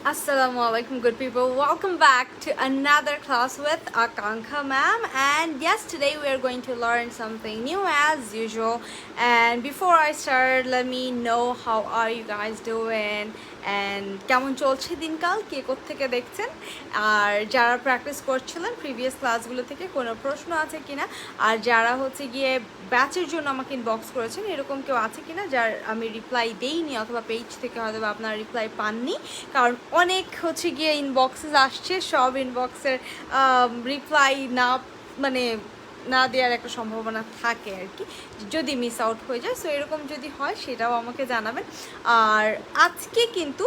Assalamu alaikum, good people. Welcome back to another class with Akanksha ma'am. And yes, today we are going to learn something new as usual. And before I start, let me know how are you guys doing and কেমন চলছে দিনকাল, কে কোত্থেকে দেখছেন, আর যারা practice করছিলেন previous ক্লাসগুলো থেকে কোনো প্রশ্ন আছে কিনা, আর যারা হচ্ছে গিয়ে ব্যাচের জন্য আমাকে ইনবক্স করেছেন এরকম কেউ আছে কিনা যার আমি রিপ্লাই দেইনি, অথবা পেজ থেকে হয়তো আপনারা রিপ্লাই পাননি, কারণ অনেক হচ্ছে গিয়ে ইনবক্সেস আসছে, সব ইনবক্সের রিপ্লাই না না দেওয়ার একটা সম্ভাবনা থাকে আর কি, যদি মিস আউট হয়ে যায়। সো এরকম যদি হয় সেটাও আমাকে জানাবেন। আর আজকে কিন্তু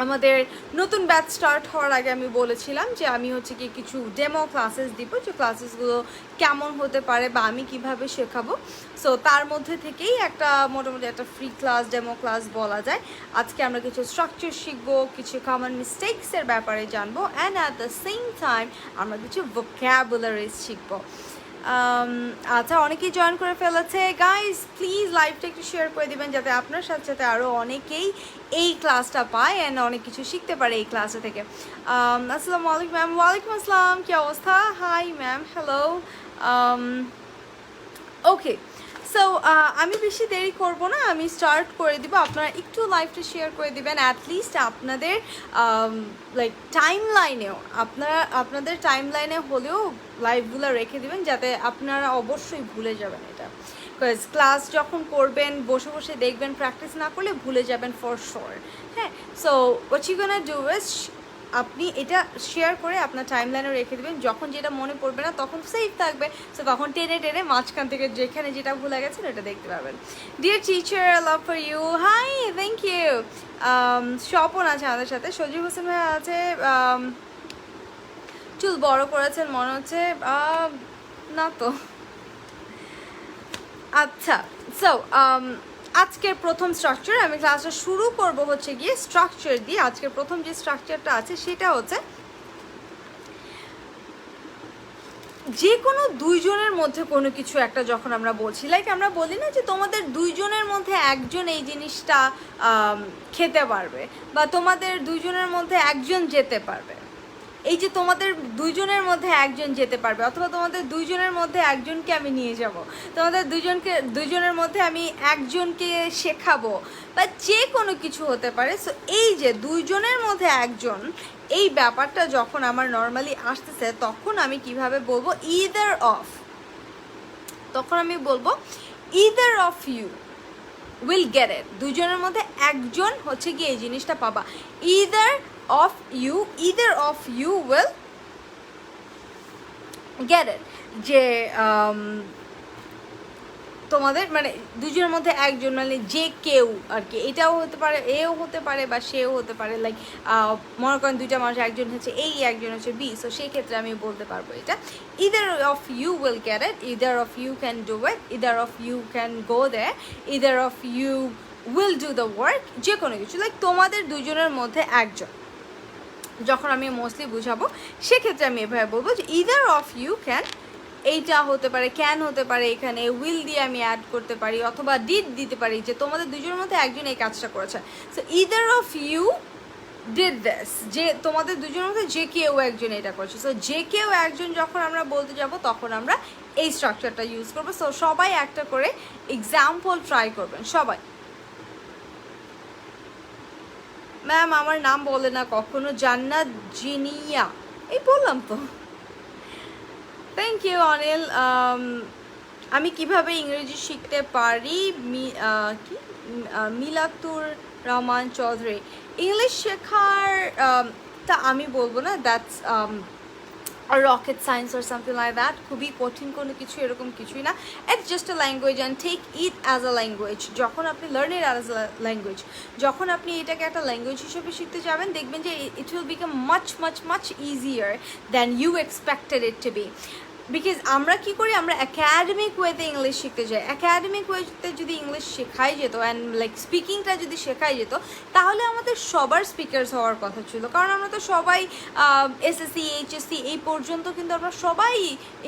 আমাদের নতুন ব্যাচ স্টার্ট হওয়ার আগে আমি বলেছিলাম যে আমি হচ্ছে কি কিছু ডেমো ক্লাসেস দিব, যে ক্লাসেসগুলো কেমন হতে পারে বা আমি কিভাবে শেখাবো। সো তার মধ্যে থেকেই একটা মোটামুটি একটা ফ্রি ক্লাস, ডেমো ক্লাস বলা যায়। আজকে আমরা কিছু স্ট্রাকচার শিখবো, কিছু কমন মিস্টেক্সের ব্যাপারে জানবো, and at the same time আমরা কিছু ভোক্যাবুলারিজ শিখবো। আচ্ছা, অনেকেই জয়েন করে ফেলেছে। গাইজ প্লিজ লাইভটা একটু শেয়ার করে দিবেন যাতে আপনার সাথে সাথে আরও অনেকেই এই ক্লাসটা পায় অ্যান্ড অনেক কিছু শিখতে পারে এই ক্লাসটা থেকে। আসসালামু আলাইকুম ম্যাম। ওয়ালাইকুম আসসালাম, কী অবস্থা? Hi ma'am, hello. Okay, so আমি বেশি দেরি করব না, আমি স্টার্ট করে দিব। আপনারা একটু লাইভটা শেয়ার করে দিবেন, অ্যাটলিস্ট আপনাদের লাইক টাইম লাইনেও, আপনাদের টাইম লাইনে হলেও লাইভগুলো রেখে দিবেন, যাতে আপনারা অবশ্যই ভুলে যাবেন এটা। বিকজ ক্লাস যখন করবেন, বসে বসে দেখবেন, প্র্যাকটিস না করলে ভুলে যাবেন ফর শিওর। হ্যাঁ, so what you gonna do is আপনি এটা শেয়ার করে আপনার টাইম লাইনে রেখে দেবেন, যখন যেটা মনে পড়বে না তখন সেভ থাকবে, সো তখন টেনে টেনে মাঝখান থেকে যেখানে যেটা ভুলে গেছেন এটা দেখতে পাবেন। Dear teacher, love for you. Hi, thank you. Swapan আছে আমাদের সাথে, সজীব হোসেন ভাই আছে। চুল বড় করেছেন মনে হচ্ছে, না তো। আচ্ছা, সো আজকের প্রথম স্ট্রাকচার, আমি ক্লাসটা শুরু করব হচ্ছে গিয়ে স্ট্রাকচার দিয়ে। আজকের প্রথম যে স্ট্রাকচারটা আছে সেটা হচ্ছে যে কোনো দুইজনের মধ্যে কোনো কিছু একটা যখন আমরা বলছি, লাইক আমরা বলি না যে তোমাদের দুইজনের মধ্যে একজন এই জিনিসটা খেতে পারবে, বা তোমাদের দুইজনের মধ্যে একজন যেতে পারবে। এই যে তোমাদের দুইজনের মধ্যে একজন যেতে পারবে, অথবা তোমাদের দুইজনের মধ্যে একজনকে আমি নিয়ে যাব, তোমাদের দুইজনের মধ্যে আমি একজনকে শেখাবো, বা যে কোনো কিছু হতে পারে। সো এই যে দুইজনের মধ্যে একজন, এই ব্যাপারটা যখন আমার নর্মালি আসতেছে তখন আমি কিভাবে বলবো ইদার অফ, তখন আমি বলবো either of you will get it. দুজনের মধ্যে একজন হচ্ছে গিয়ে এই জিনিসটা পাবা। either of you will get it, যে তোমাদের মানে দুজনের মধ্যে একজন, মানে যে কেউ আর কি, এটাও হতে পারে, এও হতে পারে বা সেও হতে পারে। লাইক মনে করেন দুইটা মানুষ, একজন হচ্ছে এই, একজন হচ্ছে বি, সো সেই ক্ষেত্রে আমি বলতে পারবো এটা either of you will get it, either of you can do it, either of you can go there, either of you will do the work, যে কোনো কিছু। লাইক তোমাদের দুজনের মধ্যে একজন যখন আমি মোস্টলি বুঝাবো সেক্ষেত্রে আমি এভাবে বলবো যে either of you can, এইটা হতে পারে, ক্যান হতে পারে, এখানে উইল দিয়ে আমি অ্যাড করতে পারি, অথবা ডিড দিতে পারি, যে তোমাদের দুজনের মধ্যে একজন এই কাজটা করেছে। So either of you did this, যে তোমাদের দুজনের মধ্যে যে কেউ একজন এটা করেছে। সো যে কেউ একজন যখন আমরা বলতে যাব তখন আমরা এই স্ট্রাকচারটা ইউজ করবো। সো সবাই একটা করে এক্সাম্পল ট্রাই করবেন সবাই। ম্যাম আমার নাম বলে না কখনো, জান্নাত জিনিয়া, এই বললাম তো। Thank you Anil. আমি কিভাবে ইংরেজি শিখতে পারি, কি মিলাতুর রহমান চৌধুরী। ইংলিশ শেখার তা আমি বলবো না that's rocket science or something like that, খুবই কঠিন কোনো কিছু এরকম কিছুই না। It's just a language and take it as a language. যখন আপনি learn it as a language, যখন আপনি এটাকে একটা ল্যাঙ্গুয়েজ হিসেবে শিখতে যাবেন, দেখবেন যে it will become much much much easier than you expected it to be. Because আমরা কি করি, আমরা একাডেমিক ওয়েতে ইংলিশ শিখতে যাই। একাডেমিক ওয়েতে যদি ইংলিশ শেখাই যেত অ্যান্ড লাইক স্পিকিংটা যদি শেখাই যেত, তাহলে আমাদের সবার স্পিকার্স হওয়ার কথা ছিল। কারণ আমরা তো সবাই এসএসসি এইচএসসি এই পর্যন্ত কিন্তু আমরা সবাই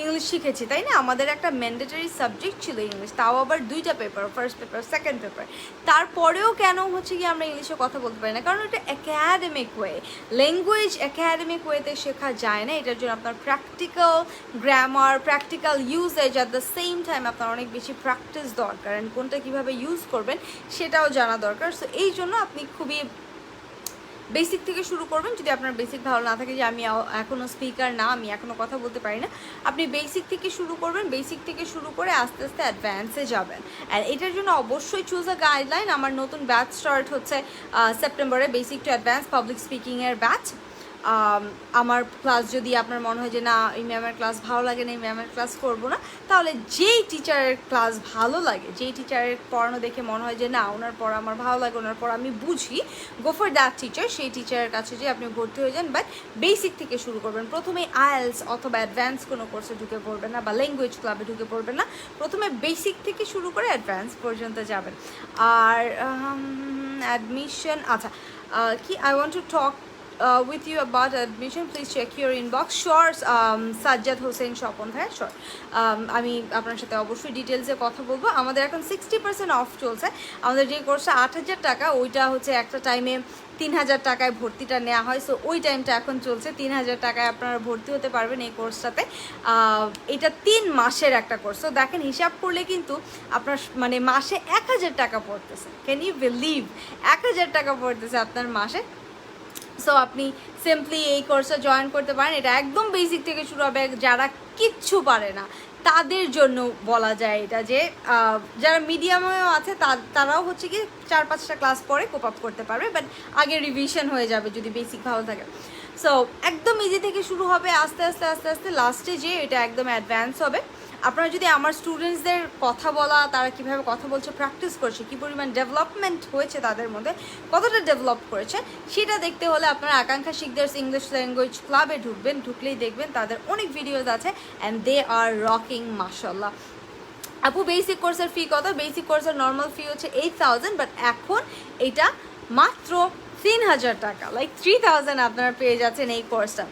ইংলিশ শিখেছি, তাই না? আমাদের একটা ম্যান্ডেটরি সাবজেক্ট ছিল ইংলিশ, তাও আবার 2টা paper, first paper second paper. তারপরেও কেন হচ্ছে কি আমরা ইংলিশে কথা বলতে পারি না? কারণ এটা একাডেমিক ওয়ে। ল্যাঙ্গুয়েজ একাডেমিক ওয়েতে শেখা যায় না। এটার জন্য আপনার practical grammar, practical uses at the same time আপনার অনেক বেশি প্র্যাকটিস দরকার, অ্যান্ড কোনটা কীভাবে ইউজ করবেন সেটাও জানা দরকার। সো এই জন্য আপনি খুবই বেসিক থেকে শুরু করবেন। যদি আপনার বেসিক ভালো না থাকে, যে আমি এখনও স্পিকার না, আমি এখনও কথা বলতে পারি না, আপনি বেসিক থেকে শুরু করবেন। বেসিক থেকে শুরু করে আস্তে আস্তে অ্যাডভান্সে যাবেন। অ্যান্ড এটার জন্য অবশ্যই চুজ আ গাইডলাইন। আমার নতুন ব্যাচ স্টার্ট হচ্ছে সেপ্টেম্বরে, বেসিক টু অ্যাডভান্স পাবলিক স্পিকিংয়ের ব্যাচ। আমার ক্লাস যদি আপনার মনে হয় যে না এই ম্যামের ক্লাস ভালো লাগে না, এই ম্যামের ক্লাস করবো না, তাহলে যেই টিচারের ক্লাস ভালো লাগে, যেই টিচারের পড়ানো দেখে মনে হয় যে না ওনার পড়া আমার ভালো লাগে, ওনার পড়া আমি বুঝি, গো ফর দ্যাট টিচার, সেই টিচারের কাছে যে আপনি ভর্তি হয়ে যান। বাট বেসিক থেকে শুরু করবেন। প্রথমে আইএলস অথবা অ্যাডভান্স কোনো কোর্সে ঢুকে পড়বেন না, বা ল্যাঙ্গুয়েজ ক্লাবে ঢুকে পড়বেন না। প্রথমে বেসিক থেকে শুরু করে অ্যাডভান্স পর্যন্ত যাবেন। আর অ্যাডমিশন, আচ্ছা কি I want to talk with you about admission, please check your inbox. Sure, Sajjad Hossain Swapan ভাই, sure. আমি আপনার সাথে অবশ্যই ডিটেলসে কথা বলবো। আমাদের এখন 60% অফ চলছে। আমাদের যে কোর্সটা 8,000 টাকা, ওইটা হচ্ছে একটা টাইমে 3,000 টাকায় ভর্তিটা নেওয়া হয়। সো ওই টাইমটা এখন চলছে। 3,000 টাকায় আপনারা ভর্তি হতে পারবেন এই কোর্সটাতে। এটা 3 মাসের একটা কোর্স। তো দেখেন হিসাব করলে কিন্তু আপনার মানে মাসে 1,000 টাকা পড়তেছে। Can you believe? 1,000 টাকা পড়তেছে আপনার মাসে। সো আপনি সিম্পলি এই কোর্সে জয়েন করতে পারেন। এটা একদম বেসিক থেকে শুরু হবে। যারা কিচ্ছু পারে না তাদের জন্য বলা যায় এটা, যে যারা মিডিয়ামেও আছে তারাও হচ্ছে কি 4-5টা ক্লাস পরে কোপ আপ করতে পারবে, বাট আগে রিভিশন হয়ে যাবে যদি বেসিক ভালো থাকে। সো একদম ইজি থেকে শুরু হবে, আস্তে আস্তে আস্তে আস্তে লাস্টে যে এটা একদম অ্যাডভান্স হবে। আপনারা যদি আমার স্টুডেন্টসদের কথা বলা, তারা কীভাবে কথা বলছে, প্র্যাকটিস করছে, কী পরিমাণ ডেভেলপমেন্ট হয়েছে তাদের মধ্যে, কতটা ডেভেলপ করেছে, সেটা দেখতে হলে আপনারা আকাঙ্ক্ষা শিকদার্স ইংলিশ ল্যাঙ্গুয়েজ ক্লাবে ঢুকবেন। ঢুকলেই দেখবেন তাদের অনেক ভিডিওস আছে, অ্যান্ড দে আর রকিং মাশাল্লাহ। আপু বেসিক কোর্সের ফি কত? বেসিক কোর্সের নর্মাল ফি হচ্ছে 8,000, বাট এখন এটা মাত্র 3,000 টাকা, লাইক 3,000 আপনারা পেয়ে যাচ্ছেন এই কোর্সটা।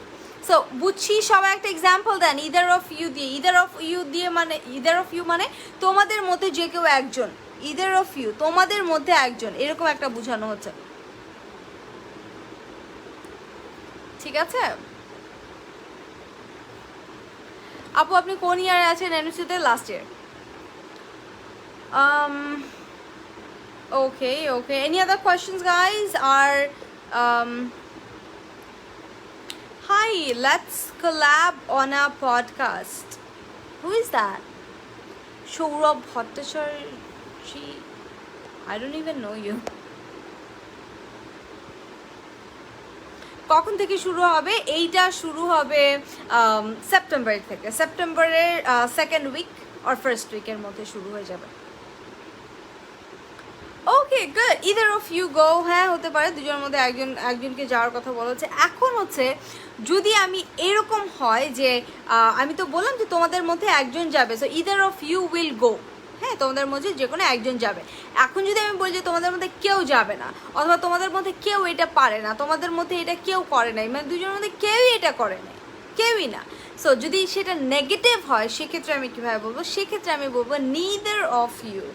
সো বুঝছি, সবাই একটা এক্সাম্পল দেন ইদার অফ ইউ দিয়ে। ইদার অফ ইউ দিয়ে মানে, ইদার অফ ইউ মানে তোমাদের মধ্যে যে কেউ একজন, ইদার অফ ইউ তোমাদের মধ্যে একজন, এরকম একটা বোঝানো হচ্ছে। ঠিক আছে আপু, আপনি কোন ইয়ারে আছেন? এনএসইউতে last year. Okay, okay. Any other questions, guys? Hi, let's collab on a podcast. Who is that? Shourabh Bhattacharya? I don't even know you. কখন থেকে শুরু হবে? এইটা শুরু হবে সেপ্টেম্বর থেকে। সেপ্টেম্বরের সেকেন্ড উইক আর ফার্স্ট উইকের মধ্যে শুরু হয়ে যাবে। Okay good, either of you go. হ্যাঁ হতে পারে দুজনের মধ্যে একজনকে যাওয়ার কথা বলা হচ্ছে। এখন হচ্ছে যদি আমি এরকম হয় যে আমি তো বললাম যে তোমাদের মধ্যে একজন যাবে, so either of you will go. হ্যাঁ, তোমাদের মধ্যে যে কোনো একজন যাবে। এখন যদি আমি বলি যে তোমাদের মধ্যে কেউ যাবে না, অথবা তোমাদের মধ্যে কেউ এটা পারে না, তোমাদের মধ্যে এটা কেউ করে নাই, মানে দুজনের মধ্যে কেউই এটা করে নাই, কেউই না। সো যদি সেটা নেগেটিভ হয় সেক্ষেত্রে আমি কীভাবে বলবো? সেক্ষেত্রে আমি বলবো neither of you,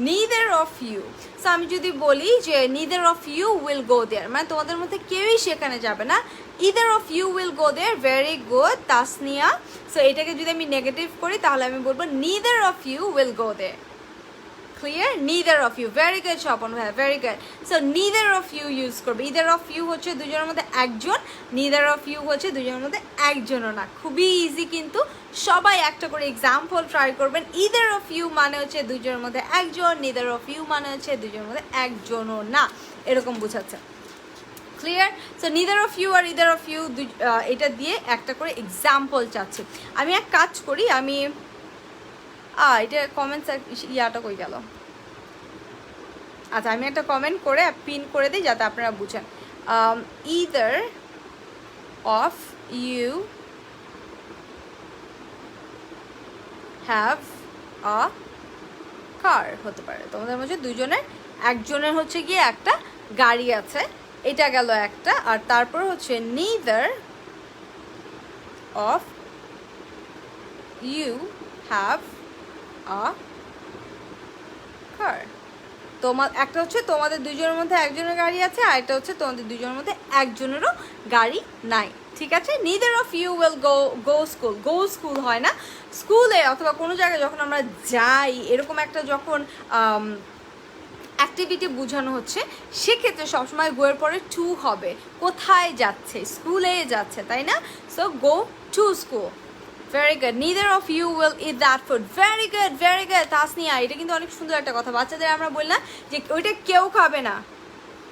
neither of you. So আমি যদি বলি যে neither of you will go there, মানে তোমাদের মধ্যে কেউই সেখানে যাবে না, either of you will go there. Very good Tasnia. So এটাকে যদি আমি নেগেটিভ করি তাহলে আমি বলবো neither of you will go there. Clear? Neither of you. Very good Swapan ভাই, very good. So neither of you use করবে। ইদার অফ ইউ হচ্ছে দুজনের মধ্যে একজন, নিদার অফ ইউ হচ্ছে দুজনের মধ্যে একজনও না। খুবই ইজি, কিন্তু সবাই একটা করে এক্সাম্পল ট্রাই করবেন। ইদার অফ ইউ মানে হচ্ছে দুজনের মধ্যে একজন, নিদার অফ ইউ মানে হচ্ছে দুজনের মধ্যে একজনও না, এরকম বোঝাচ্ছে। Clear? So neither of you আর ইদার অফ ইউ এটা দিয়ে একটা করে এক্সাম্পল চাচ্ছি। আমি এক কাজ করি, আমি এটা কমেন্টস ইয়াটা কই গেল? আচ্ছা, আমি একটা কমেন্ট করে পিন করে দিই যাতে আপনারা বুঝেন। Either of you have a car হতে পারে। তোমাদের মধ্যে দুজনের একজনের হচ্ছে গিয়ে একটা গাড়ি আছে, এটা গেল একটা। আর তারপর হচ্ছে neither of you have a car। একটা হচ্ছে তোমাদের দুজনের মধ্যে একজনের গাড়ি আছে, আর একটা হচ্ছে তোমাদের দুজনের মধ্যে একজনেরও গাড়ি নাই। ঠিক আছে, neither of you will go school। go school হয় না, স্কুলে অথবা কোনো জায়গায় যখন আমরা যাই, এরকম একটা যখন অ্যাক্টিভিটি বোঝানো হচ্ছে, সেক্ষেত্রে সবসময় গো এর পরে টু হবে। কোথায় যাচ্ছে? স্কুলে যাচ্ছে, তাই না? So go to school. Very good. neither of you will eat that food। Very good, very good Tasnia, এটা কিন্তু অনেক সুন্দর একটা কথা। বাচ্চাদের আমরা বললাম যে ওইটা কেউ খাবে না,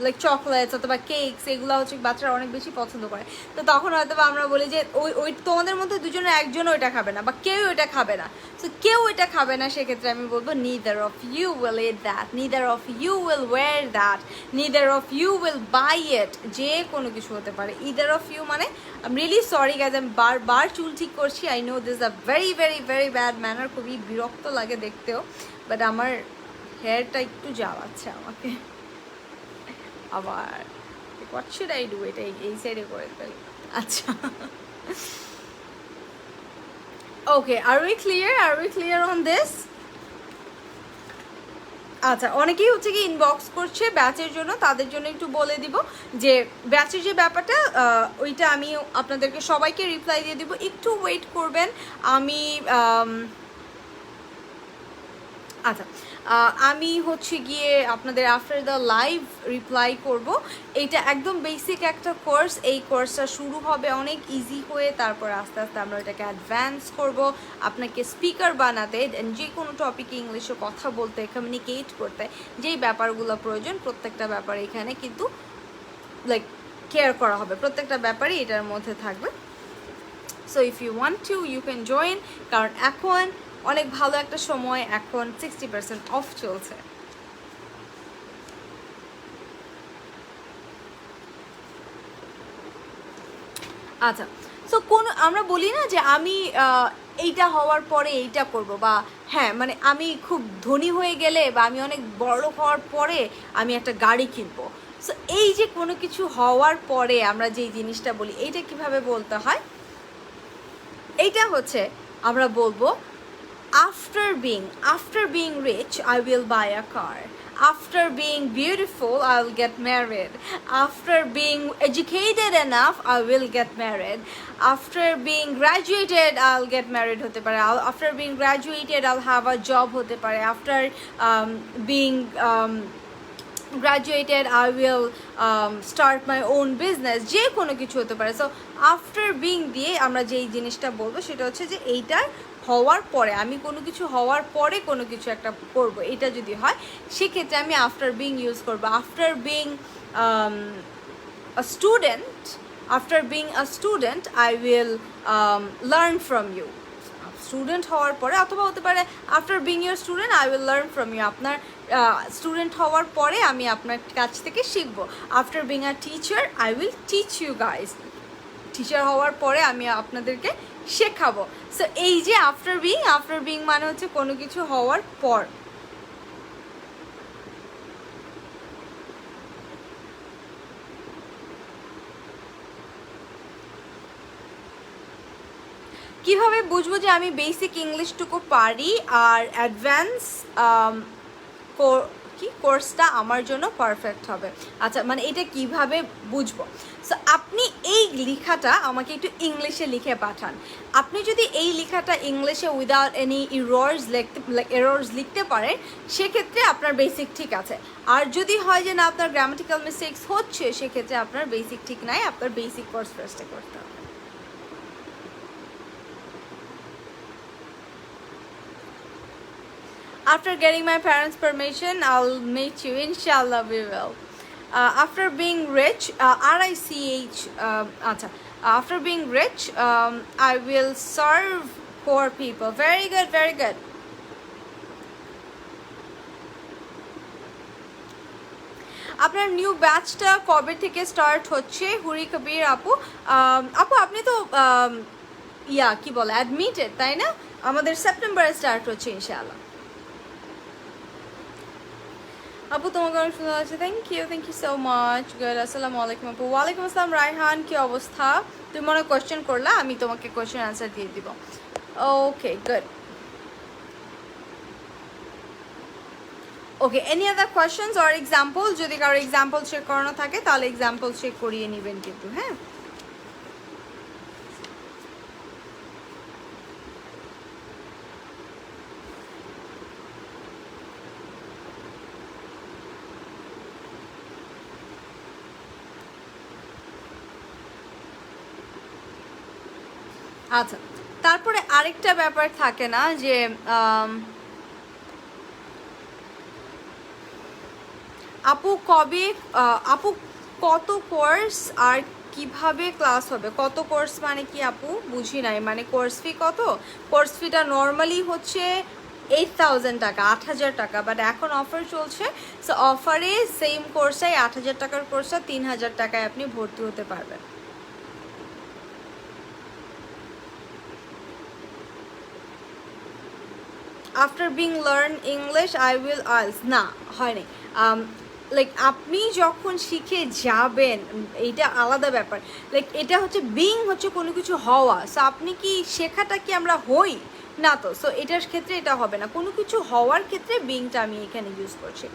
লাইক চকলেটস অথবা কেকস, এগুলো হচ্ছে বাচ্চারা অনেক বেশি পছন্দ করে। তো তখন হয়তো আমরা বলি যে ওই তোমাদের মধ্যে দুজনের একজন ওইটা খাবে না, বা কেউ ওইটা খাবে না। সো কেউ ওইটা খাবে না, সেক্ষেত্রে আমি বলবো neither of you will eat that, neither of you will wear that, neither of you will buy it। যে কোনো কিছু হতে পারে। either of you মানে I'm really sorry guys, আমি বারবার চুল ঠিক করছি। I know this is a very very very bad manner, খুবই বিরক্ত লাগে দেখতেও, বাট আমার হেয়ারটা একটু জ্বালাচ্ছে আমাকে। আবার what should I do, এটা এই সাইডে করে ফেলি। আচ্ছা, ওকে, are we clear on this? আচ্ছা, অনেকেই হচ্ছে কি ইনবক্স করছে ব্যাচের জন্য, তাদের জন্য একটু বলে দিব যে ব্যাচের যে ব্যাপারটা, ওইটা আমি আপনাদেরকে সবাইকে রিপ্লাই দিয়ে দিব, একটু ওয়েট করবেন। আমি আচ্ছা, আমি হচ্ছে গিয়ে আপনাদের আফটার দ্য লাইভ রিপ্লাই করব। এইটা একদম বেসিক একটা কোর্স, এই কোর্সটা শুরু হবে অনেক ইজি হয়ে, তারপর আস্তে আস্তে আমরা এটাকে অ্যাডভান্স করব, আপনাকে স্পিকার বানাতে, যে কোনো টপিকে ইংলিশে কথা বলতে, কমিউনিকেট করতে যেই ব্যাপারগুলো প্রয়োজন, প্রত্যেকটা ব্যাপার এখানে কিন্তু লাইক কেয়ার করা হবে, প্রত্যেকটা ব্যাপারই এটার মধ্যে থাকবে। So if you want to you can join, কারণ এখন অনেক ভালো একটা সময়, এখন 60% অফ চলছে। আচ্ছা, সো আমরা বলি না যে আমি এইটা হওয়ার পরে এইটা করব, বা হ্যাঁ মানে আমি খুব ধনী হয়ে গেলে বা আমি অনেক বড় হওয়ার পরে আমি একটা গাড়ি কিনবো। সো এই যে কোনো কিছু হওয়ার পরে আমরা যেই জিনিসটা বলি, এইটা কিভাবে বলতে হয়? এইটা হচ্ছে আমরা বলবো after being rich I will buy a car, after being beautiful I will get married, after being educated enough I will get married, after being graduated I'll get married হতে পারে, after being graduated I'll have a job হতে পারে, after being graduated I will start my own business, যে কোনো কিছু হতে পারে। So after being দিয়ে আমরা যেই জিনিসটা বলবো সেটা হচ্ছে যে এইটার হওয়ার পরে, আমি কোনো কিছু হওয়ার পরে কোনো কিছু একটা করব, এটা যদি হয় সেক্ষেত্রে আমি আফটার বিং ইউজ করবো। After being a student, after being a student I will learn from you। Student হওয়ার পরে, অথবা হতে পারে after being your student I will learn from you, আপনার স্টুডেন্ট হওয়ার পরে আমি আপনার কাছ থেকে শিখবো। After being a teacher I will teach you guys, teacher হওয়ার পরে আমি আপনাদেরকে শেখাবো। সো এই যে আফটার বিং মানে হচ্ছে কোনো কিছু হওয়ার পর। কিভাবে বুঝবো যে আমি বেসিক ইংলিশটুকু পারি আর অ্যাডভান্স কোর্সটা আমার জন্য পারফেক্ট হবে? আচ্ছা, মানে এটা কিভাবে বুঝবো? সো আপনি এই লেখাটা আমাকে একটু ইংলিশে লিখে পাঠান। আপনি যদি এই লেখাটা ইংলিশে উইদাউট এনি এরর্স লিখতে পারেন, সেক্ষেত্রে আপনার বেসিক ঠিক আছে। আর যদি হয় যে না আপনার গ্রামাটিক্যাল মিস্টেক্স হচ্ছে, সেক্ষেত্রে আপনার বেসিক ঠিক নাই, আপনার বেসিক কোর্স ফার্স্টে করতে হবে। After getting my parents' permission, I'll meet you. Inshallah, we will. After being rich, RICH. After being rich, I will serve poor people. Very good, very good. আপনার নিউ ব্যাচটা কবে থেকে start হচ্ছে? হুরি কবির আপু, আপনি তো ইয়া কি বলে অ্যাডমিটেড, তাই না? আমাদের সেপ্টেম্বরে স্টার্ট হচ্ছে ইনশাআল্লাহ। আপু তোমাকে অনেক সুন্দর আছে, thank you so much. Good, আসসালামু আলাইকুম আপু। ওয়ালাইকুম আসসালাম রায়হান, কি অবস্থা? তুমি মনে কোয়েশ্চেন করলা, আমি তোমাকে কোয়েশ্চেন অ্যান্সার দিয়ে দিব। Okay good. Okay, any other questions or example? যদি কারো এক্সাম্পল চেক করানো থাকে তাহলে এক্সাম্পল চেক করিয়ে নেবেন কিন্তু, হ্যাঁ। আচ্ছা, তারপরে আরেকটা ব্যাপার থাকে না যে আপু কবে, আপু কত কোর্স আর কিভাবে ক্লাস হবে? কত কোর্স মানে কি আপু? বুঝি নাই, মানে কোর্স ফি কত? কোর্স ফিটা নর্মালি হচ্ছে 8,000 টাকা, 8,000 টাকা, বাট এখন অফার চলছে। সো অফারে সেম কোর্সটাই 8,000 টাকার কোর্সটা 3,000 টাকায় আপনি ভর্তি হতে পারবেন। After being learn English I will আইলস, না হয়নি। লাইক আপনি যখন শিখে যাবেন এইটা আলাদা ব্যাপার। লাইক এটা হচ্ছে বিং হচ্ছে কোনো কিছু হওয়া। সো আপনি কি শেখাটা কি আমরা হই না, তো সো এটার ক্ষেত্রে এটা হবে না। কোনো কিছু হওয়ার ক্ষেত্রে বিংটা আমি এখানে ইউজ করছি।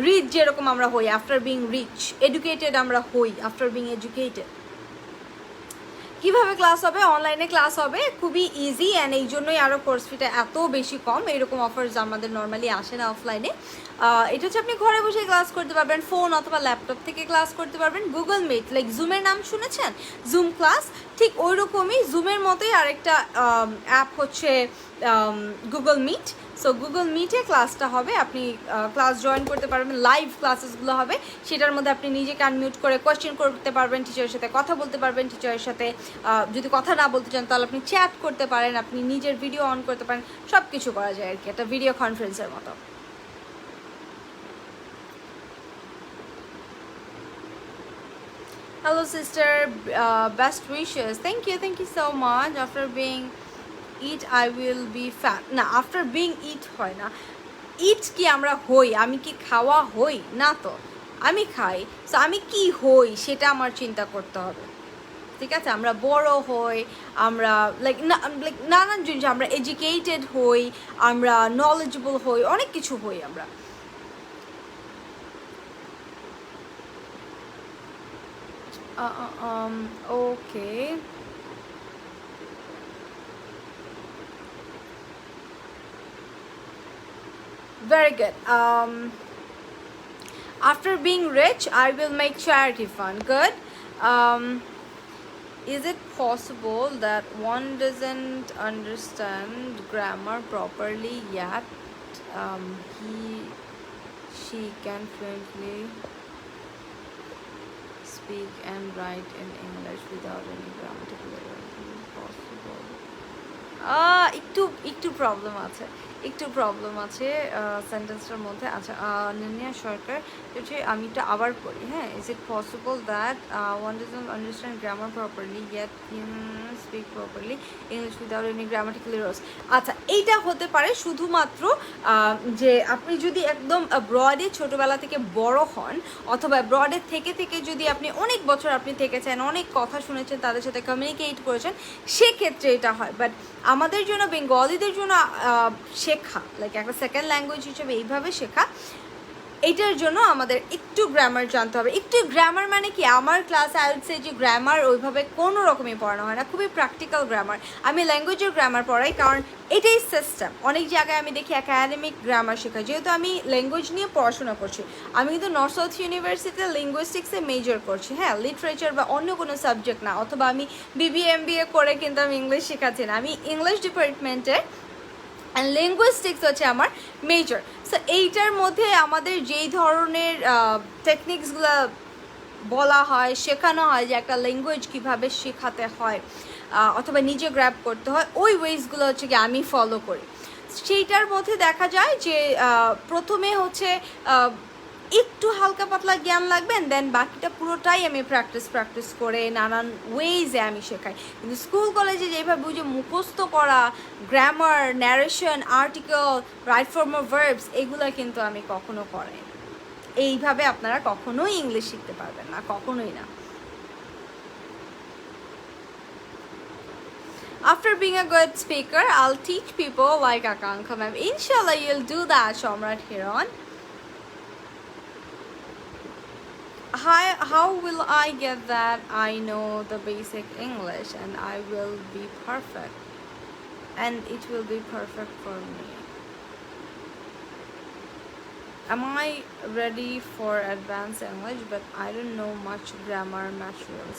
রিচ যেরকম আমরা হই, আফটার বিং রিচ। এডুকেটেড আমরা হই আফটার বিং এডুকেটেড। কিভাবে ক্লাস হবে? অনলাইনে ক্লাস হবে, খুবই ইজি, অ্যান্ড এই জন্যই আরও কোর্স ফিটা এত বেশি কম। এরকম অফার্স আমাদের নর্মালি আসে না অফলাইনে। এটা হচ্ছে আপনি ঘরে বসে ক্লাস করতে পারবেন, ফোন অথবা ল্যাপটপ থেকে ক্লাস করতে পারবেন। গুগল মিট, লাইক জুমের নাম শুনেছেন, জুম ক্লাস, ঠিক ওই রকমই জুমের মতোই আরেকটা অ্যাপ হচ্ছে গুগল মিট। সো গুগল মিটে ক্লাসটা হবে, আপনি ক্লাস জয়েন করতে পারবেন, লাইভ ক্লাসেসগুলো হবে, সেটার মধ্যে আপনি নিজেকে আনমিউট করে কোয়েশ্চেন করতে পারবেন, টিচারের সাথে কথা বলতে পারবেন, টিচারের সাথে যদি কথা না বলতে চান তাহলে আপনি চ্যাট করতে পারেন, আপনি নিজের ভিডিও অন করতে পারেন, সব কিছু করা যায় আর কি, একটা ভিডিও কনফারেন্সের মতো। Hello sister, best wishes. Thank you so much. After being eat I will be fat. না, after being eat হয় না। ইট কি আমরা হই? আমি কি খাওয়া হই না, তো আমি খাই। সো আমি কি হই সেটা আমার চিন্তা করতে হবে, ঠিক আছে? আমরা বড় হই, আমরা লাইক নানান জিনিস, আমরা এডুকেটেড হই, আমরা নলেজেবল হই, অনেক কিছু হই আমরা। ওকে, very good. After being rich I will make charity fund. Good. Is it possible that one doesn't understand grammar properly yet she can fluently speak and write in English without any grammatical error? Is it possible? একটু problem আছে সেন্টেন্সটার মধ্যে। আচ্ছা, অনন্যা সরকার হচ্ছে, আমি এটা আবার পড়ি, হ্যাঁ। Is it possible that one doesn't understand grammar properly yet speak properly English without any grammatical errors? আচ্ছা, এইটা হতে পারে শুধুমাত্র যে আপনি যদি একদম ব্রডে ছোটোবেলা থেকে বড় হন, অথবা ব্রডের থেকে থেকে যদি আপনি অনেক বছর আপনি থেকেছেন, অনেক কথা শুনেছেন, তাদের সাথে কমিউনিকেট করেছেন, সেক্ষেত্রে এটা হয়। বাট আমাদের জন্য, বেঙ্গলিদের জন্য শেখা, লাইক একটা সেকেন্ড ল্যাঙ্গুয়েজ হিসেবে এইভাবে শেখা, এইটার জন্য আমাদের একটু গ্রামার জানতে হবে। একটু গ্রামার মানে কি, আমার ক্লাসে আই উড সে যে গ্রামার ওইভাবে কোনো রকমই পড়ানো হয় না, খুবই প্র্যাকটিক্যাল গ্রামার। আমি ল্যাঙ্গুয়েজের গ্রামার পড়াই, কারণ এটাই সিস্টেম। অনেক জায়গায় আমি দেখি একাডেমিক গ্রামার শেখাই, যেহেতু আমি ল্যাঙ্গুয়েজ নিয়ে পড়াশোনা করছি। আমি কিন্তু নর্থ সাউথ ইউনিভার্সিটিতে লিঙ্গুইস্টিক্সে মেজর করছি, হ্যাঁ, লিটারেচার বা অন্য কোনো সাবজেক্ট না। অথবা আমি বিবিএ এমবিএ করে কিন্তু আমি ইংলিশ শেখাচ্ছি না, আমি ইংলিশ ডিপার্টমেন্টে, অ্যান্ড লিঙ্গুইস্টিক্স হচ্ছে আমার মেজর। সো এইটার মধ্যে আমাদের যেই ধরনের টেকনিক্সগুলো বলা হয়, শেখানো হয়, যে একটা ল্যাঙ্গুয়েজ কীভাবে শেখাতে হয় অথবা নিজে গ্র্যাব করতে হয়, ওই ওয়েজগুলো হচ্ছে কি আমি ফলো করি। সেইটার মধ্যে দেখা যায় যে প্রথমে হচ্ছে একটু হালকা পাতলা জ্ঞান লাগবে, দেন বাকিটা পুরোটাই আমি প্র্যাকটিস করে নানান ওয়েজে আমি শেখাই। কিন্তু স্কুল কলেজে যেভাবে বুঝে মুখস্থ করা, grammar, narration, article, right form of verbs, এগুলো কিন্তু আমি কখনো করাই না। এইভাবে আপনারা কখনোই ইংলিশ শিখতে পারবেন না, কখনোই না। After being a good speaker, I'll teach people like Akankha ma'am. Inshallah, you'll do that, Shomrat Hiron. How will I get that I know the basic English and I will be perfect? And it will be perfect for me. Am I ready for advanced English? But I don't know much grammar materials.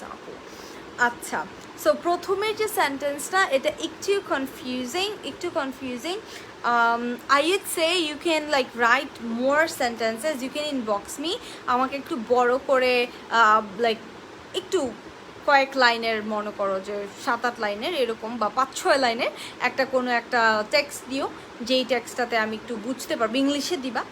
আচ্ছা, so প্রথমের যে সেন্টেন্সটা এটা একটু confusing. I would say you can like write more sentences. You can inbox me. আমাকে একটু বড় করে like একটু কয়েক লাইনের, মনে করো যে 7-8 লাইনের এরকম বা 5-6 লাইনের একটা কোনো একটা টেক্সট দিও, যেই টেক্সটটাতে আমি একটু বুঝতে পারবো, ইংলিশে দিবা।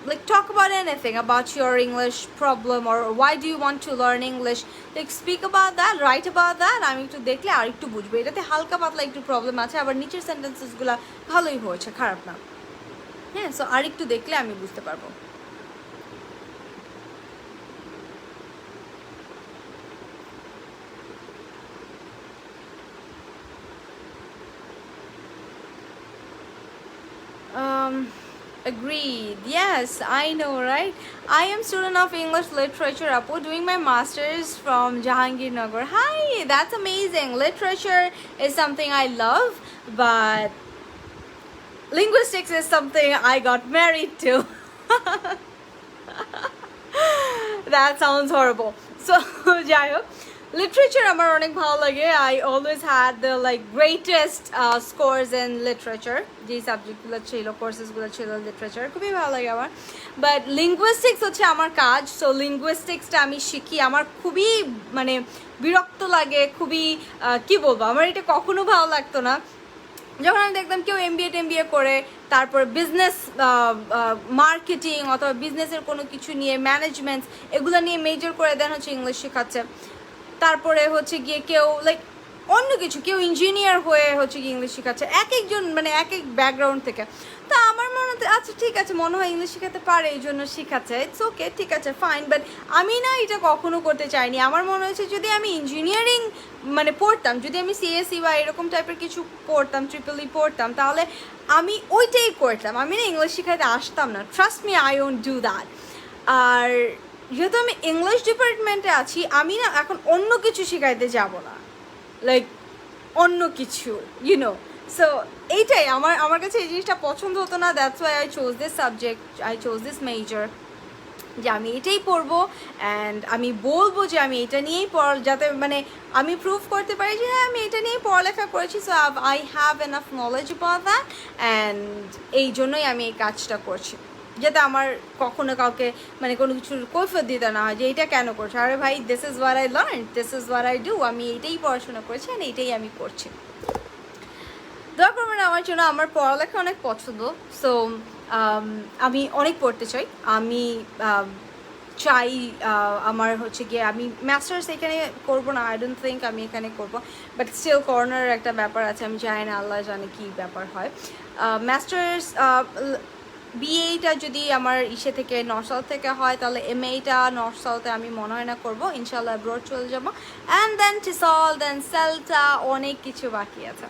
Like talk about anything, about your English problem or why do you want to learn English, like speak about that, right about that. আমি একটু দেখলে আর একটু বুঝবো। এটাতে হালকা পাতলা একটু প্রবলেম আছে, আবার নিচের সেন্টেন্সেসগুলো ভালোই হয়েছে, খারাপ না। হ্যাঁ, সো আর একটু দেখলে আমি বুঝতে পারবো। Agreed. Yes, I know, right? I am student of English literature, Apu, doing my masters from Jahangirnagar. Hi, that's amazing. Literature is something I love, but linguistics is something I got married to. That sounds horrible. So, Jayo, literature আমার অনেক ভালো লাগে। I always had the like greatest scores in literature, যে সাবজেক্টগুলো ছিল, কোর্সেসগুলো ছিল literature, খুবই ভালো লাগে আমার। বাট লিঙ্গুইস্টিক্স হচ্ছে আমার কাজ। সো লিঙ্গুইস্টিক্সটা আমি শিখি, আমার খুবই মানে বিরক্ত লাগে, খুবই কি বলবো, আমার এটা কখনো ভালো লাগতো না। যখন আমি দেখতাম কেউ MBA করে তারপর বিজনেস মার্কেটিং অথবা বিজনেসের কোনো কিছু নিয়ে, ম্যানেজমেন্ট, এগুলো নিয়ে মেজর করে দেন হচ্ছে ইংলিশ শেখাচ্ছে। তারপরে হচ্ছে গিয়ে কেউ লাইক অন্য কিছু, কেউ ইঞ্জিনিয়ার হয়ে হচ্ছে গিয়ে ইংলিশ শেখাচ্ছে, এক একজন মানে এক এক ব্যাকগ্রাউন্ড থেকে। তা আমার মনে হচ্ছে আচ্ছা ঠিক আছে, মনে হয় ইংলিশ শেখাতে পারে, এই জন্য শেখাচ্ছে, ইটস ওকে, ঠিক আছে, ফাইন। বাট আমি না এটা কখনো করতে চাইনি। আমার মনে হয়েছে যদি আমি ইঞ্জিনিয়ারিং মানে পড়তাম, যদি আমি CSE বা এরকম টাইপের কিছু পড়তাম, ট্রিপল পড়তাম, তাহলে আমি ওইটাই করতাম। আমি না ইংলিশ শেখাতে আসতাম না, trust me, I won't do that. আর যেহেতু আমি ইংলিশ ডিপার্টমেন্টে আছি, আমি না এখন অন্য কিছু শেখাইতে যাব না, লাইক অন্য কিছু, ইউনো। সো এইটাই আমার কাছে এই জিনিসটা পছন্দ হতো না। That's why I chose this subject, I chose this major, যে আমি এটাই পড়বো অ্যান্ড আমি বলবো যে আমি এটা নিয়েই যাতে মানে আমি প্রুভ করতে পারি যে হ্যাঁ আমি এটা নিয়েই পড়ালেখা করেছি। So I have enough knowledge about that, and এই জন্যই আমি এই কাজটা করছি, যাতে আমার কখনো কাউকে মানে কোনো কিছুর কৈফিয়ত দিতে না হয় যে এইটা কেন করছো। আরে ভাই, this is what I learn, this is what I do, আমি এইটাই পড়াশোনা করেছি আর এইটাই আমি করছি। দোয়া করবেন আমার জন্য, আমার পড়ালেখা অনেক পছন্দ। সো আমি অনেক পড়তে চাই, আমি চাই আমার হচ্ছে গিয়ে আমি মাস্টার্স এখানে করবো না, আই ডোন্ট থিঙ্ক আমি এখানে করবো, বাট স্টিল করোনার একটা ব্যাপার আছে, আমি জানি না, আল্লাহ জানে কী ব্যাপার হয়। মাস্টার্স BA-টা যদি আমার ইসে থেকে নর্থ সাউথ থেকে হয়, তাহলে MA-টা নর্থ সাউথে আমি মনে হয় না করবো, ইনশাল্লাহ অ্যাব্রড চলে যাবো, অ্যান্ড দেন টিসল, দেন সেলটা, অনেক কিছু বাকি আছে।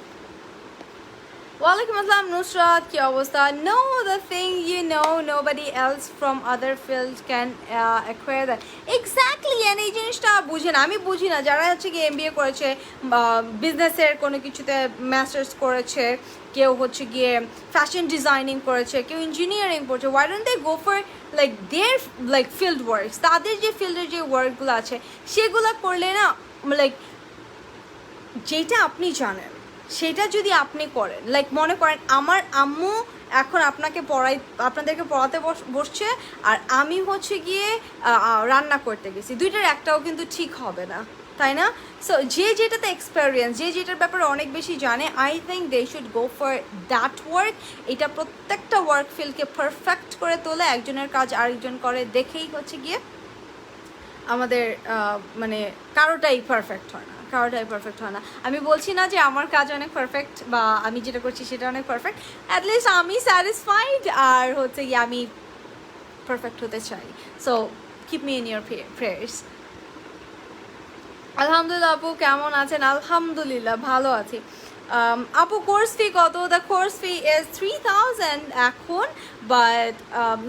Walaikum Assalam Nusrat, কি অবস্থা? No, the thing you know, nobody else from other fields can acquire that. Exactly, and এই জিনিসটা বুঝে না, আমি বুঝি না, যারা হচ্ছে কি MBA করেছে, বিজনেসের কোনো কিছুতে মাস্টার্স করেছে, কেউ হচ্ছে গিয়ে ফ্যাশন ডিজাইনিং করেছে, কেউ ইঞ্জিনিয়ারিং পড়ছে, why don't they go for like their like field works? তাদের যে ফিল্ডের যে ওয়ার্কগুলো আছে সেগুলো করলে না, লাইক যেটা আপনি জানেন সেটা যদি আপনি করেন, লাইক মনে করেন আমার আম্মু এখন আপনাদেরকে পড়াতে বসছে, আর আমি হচ্ছে গিয়ে রান্না করতে গেছি, দুইটার একটাও কিন্তু ঠিক হবে না, তাই না? সো যে যেটাতে এক্সপেরিয়েন্স, যে যেটার ব্যাপারে অনেক বেশি জানে, I think they should go for that work. এটা প্রত্যেকটা ওয়ার্ক ফিল্ডকে পারফেক্ট করে তোলে। একজনের কাজ আরেকজন করে দেখেই হচ্ছে গিয়ে আমাদের মানে কারোটাই পারফেক্ট হয় না, কারোটাই পারফেক্ট হয় না। আমি বলছি না যে আমার কাজ অনেক পারফেক্ট বা আমি যেটা করছি সেটা অনেক পারফেক্ট, অ্যাটলিস্ট আমি স্যাটিসফাইড আর হচ্ছে গিয়ে আমি পারফেক্ট হতে চাই। So keep me in your prayers. আলহামদুলিল্লাহ আপু, কেমন আছেন? আলহামদুলিল্লাহ ভালো আছি। আপু কোর্স ফি কত? দ্য কোর্স ফি ইজ 3000 এখন, বাট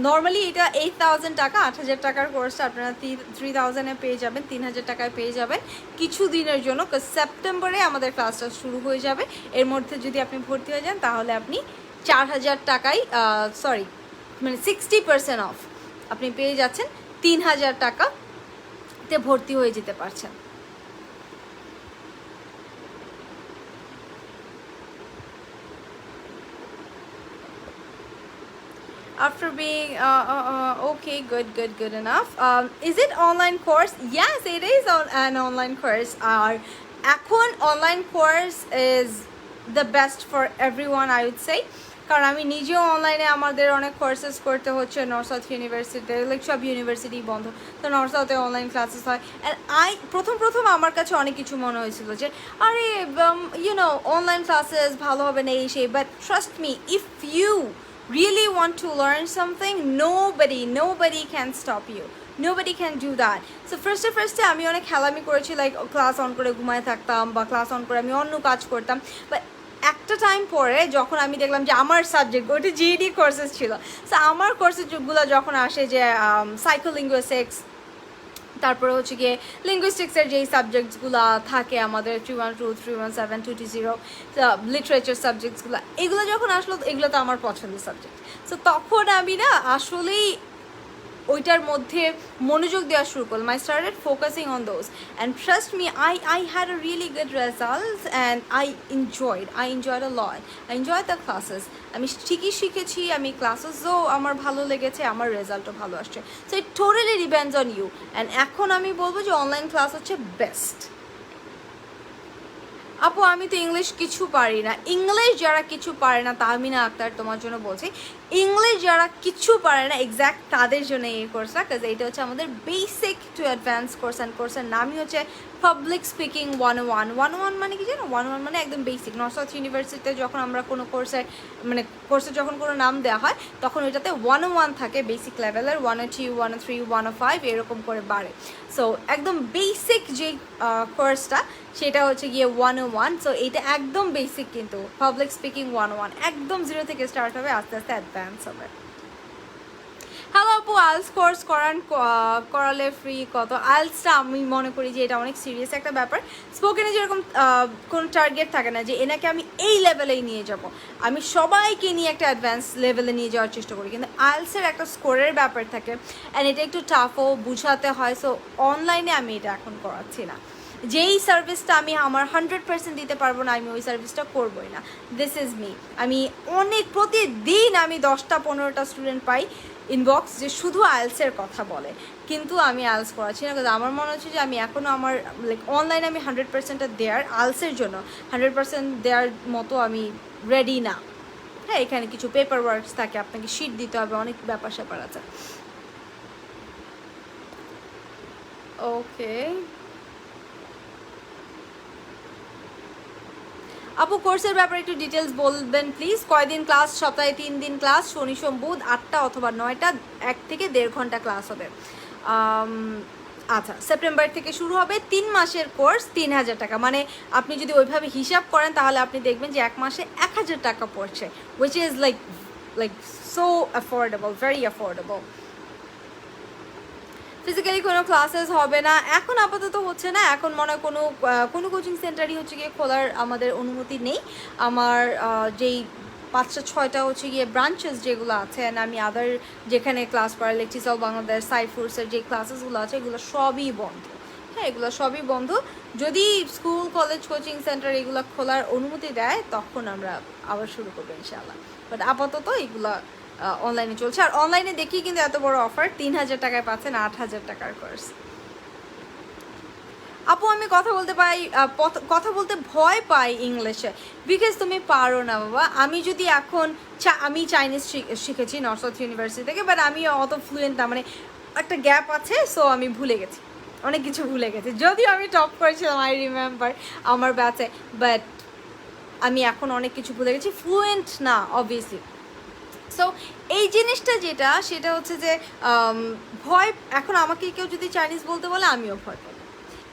নর্মালি এটা 8000 টাকা। 8000 টাকার কোর্সটা আপনারা 3000-এ পেয়ে যাবেন, 3000 টাকায় পেয়ে যাবেন কিছু দিনের জন্য। সেপ্টেম্বরে আমাদের ক্লাসটা শুরু হয়ে যাবে। এর মধ্যে যদি আপনি ভর্তি হয়ে যান তাহলে আপনি 4000 টাকায়, সরি মানে 60% অফ আপনি পেয়ে যাচ্ছেন, 3000 টাকাতে ভর্তি হয়ে যেতে পারছেন। After being okay, good enough. Is it online course? Yes, it is an online course. এখন online course is the best for everyone, I would say. কারণ আমি নিজেও অনলাইনে আমাদের অনেক কোর্সেস করতে হচ্ছে। নর্থ সাউথ ইউনিভার্সিটিতে লাইক সব ইউনিভার্সিটি বন্ধ, তো নর্থ সাউথে অনলাইন ক্লাসেস হয়। অ্যান্ড প্রথম আমার কাছে অনেক কিছু মনে হয়েছিল যে আরে ইউনো অনলাইন ক্লাসেস ভালো হবে না এই সেই, but trust me, if you really want to learn something, nobody can stop you, nobody can do that. So first আমি অনেক খেলামি করেছি, লাইক ক্লাস অন করে ঘুমায় থাকতাম বা ক্লাস অন করে আমি অন্য কাজ করতাম। বাট একটা টাইম পরে যখন আমি দেখলাম যে আমার সাবজেক্ট, ওটা জিইডি কোর্সেস ছিল, সো আমার কোর্সেসগুলো যখন আসে যে সাইকোলিঙ্গুইস্টিক্স, তারপরে হচ্ছে গিয়ে লিঙ্গুইস্টিক্সের যেই সাবজেক্টসগুলো থাকে আমাদের 312, 317, 220, লিটারেচার সাবজেক্টসগুলো, এগুলো যখন আসলো এগুলো তো আমার পছন্দের সাবজেক্ট। সো তখন আমি না আসলেই ওইটার মধ্যে মনোযোগ দেওয়া শুরু করলাম। I started focusing on those and trust me, I had a really good results and I enjoyed a lot. I enjoyed the classes. আমি ঠিকই শিখেছি, আমি ক্লাসেসও আমার ভালো লেগেছে, আমার রেজাল্টও ভালো আসছে। So it totally depends on you. And এখন আমি বলবো যে অনলাইন ক্লাস হচ্ছে বেস্ট। আপু আমি তো ইংলিশ কিছু পারি না। ইংলিশ যারা কিছু পারে না, তাহমিনা আক্তার তোমার জন্য বলছি, ইংলিশ যারা কিছু পারে না এক্স্যাক্ট তাদের জন্য এই কোর্সটা, কাজ এটা হচ্ছে আমাদের basic to advance course. And কোর্সের নামই হচ্ছে পাবলিক স্পিকিং 101 মানে কি জানো? 101 মানে একদম বেসিক। নর্থ সাউথ ইউনিভার্সিটিতে যখন আমরা কোনো কোর্সের যখন কোনো নাম দেওয়া হয় তখন ওইটাতে 101 থাকে বেসিক লেভেলের, 102, 103, 105 এরকম করে বাড়ে। সো একদম বেসিক যে কোর্সটা সেটা হচ্ছে গিয়ে 101। সো এটা একদম বেসিক, কিন্তু পাবলিক স্পিকিং 101 একদম 0 থেকে স্টার্ট হবে, আস্তে আস্তে অ্যাডভান্স হবে। হ্যালো আপু, আইলস কোর্স করালে ফ্রি কত? আইলসটা আমি মনে করি যে এটা অনেক সিরিয়াস একটা ব্যাপার। স্পোকেনে যেরকম কোনো টার্গেট থাকে না যে এনাকে আমি এই লেভেলেই নিয়ে যাব, আমি সবাইকে নিয়ে একটা অ্যাডভান্স লেভেলে নিয়ে যাওয়ার চেষ্টা করি, কিন্তু আইলসের একটা স্কোরের ব্যাপার থাকে অ্যান্ড এটা একটু টাফও বুঝাতে হয়। সো অনলাইনে আমি এটা এখন করাচ্ছি না। যেই সার্ভিসটা আমি আমার 100% দিতে পারবো না, আমি ওই সার্ভিসটা করবোই না। This is me. আমি প্রতিদিন আমি 10-15টা স্টুডেন্ট পাই ইনবক্স যে শুধু আইলসের কথা বলে, কিন্তু আমি আইলস করাচ্ছি না। কারণ আমার মনে হচ্ছে যে আমি এখনও আমার লাইক অনলাইনে আমি 100%টা দেওয়ার, আইলসের জন্য 100% দেওয়ার মতো আমি রেডি না। হ্যাঁ, এখানে কিছু পেপার ওয়ার্কস থাকে, আপনাকে শিট দিতে হবে, অনেক ব্যাপার স্যাপার আছে। ওকে আপু, কোর্সের ব্যাপারে একটু ডিটেলস বলবেন প্লিজ। কয়দিন ক্লাস? সপ্তাহে 3 দিন ক্লাস, শনি সোম বুধ 8টা অথবা 9টা, 1 থেকে 1.5 ঘন্টা ক্লাস হবে। আচ্ছা, সেপ্টেম্বর থেকে শুরু হবে। 3 মাসের কোর্স, 3000 টাকা। মানে আপনি যদি ওইভাবে হিসাব করেন তাহলে আপনি দেখবেন যে 1 মাসে 1000 টাকা পড়ছে, which is like so affordable, very affordable. Physically কোনো ক্লাসেস হবে না এখন, আপাতত হচ্ছে না। এখন মনে হয় কোনো কোচিং সেন্টারই হচ্ছে গিয়ে খোলার আমাদের অনুমতি নেই। আমার যেই 5-6টা হচ্ছে গিয়ে ব্রাঞ্চেস যেগুলো আছে, অ্যান্ড আমি আদার যেখানে ক্লাস পড়াই, লেকচিসল বাংলাদেশ, সাইফুরসের যে ক্লাসেসগুলো আছে এগুলো সবই বন্ধ। হ্যাঁ, এগুলো সবই বন্ধ। যদি স্কুল কলেজ কোচিং সেন্টার এগুলো খোলার অনুমতি দেয় তখন আমরা আবার শুরু করবো ইনশাআল্লাহ। বাট আপাতত এগুলো অনলাইনে চলছে। আর অনলাইনে দেখি কিন্তু এত বড় অফার, 3000 টাকায় পাচ্ছেন 8000 টাকার কোর্স। আপু আমি কথা বলতে পাই, কথা বলতে ভয় পাই ইংলিশে, বিকজ তুমি পারো না বাবা। আমি যদি এখন আমি চাইনিজ শিখেছি নর্থ সাউথ ইউনিভার্সিটি থেকে, বাট আমি অত ফ্লুয়েন্ট না, মানে একটা গ্যাপ আছে, সো আমি ভুলে গেছি, অনেক কিছু ভুলে গেছি। যদিও আমি টপ করেছিলাম, আই রিমেম্বার আমার ব্যাচে, বাট আমি এখন অনেক কিছু ভুলে গেছি, ফ্লুয়েন্ট না অবভিয়াসলি। সো এই জিনিসটা যেটা, সেটা হচ্ছে যে ভয়, এখন আমাকে কেউ যদি চাইনিজ বলতে বলে আমিও ভয় পাই।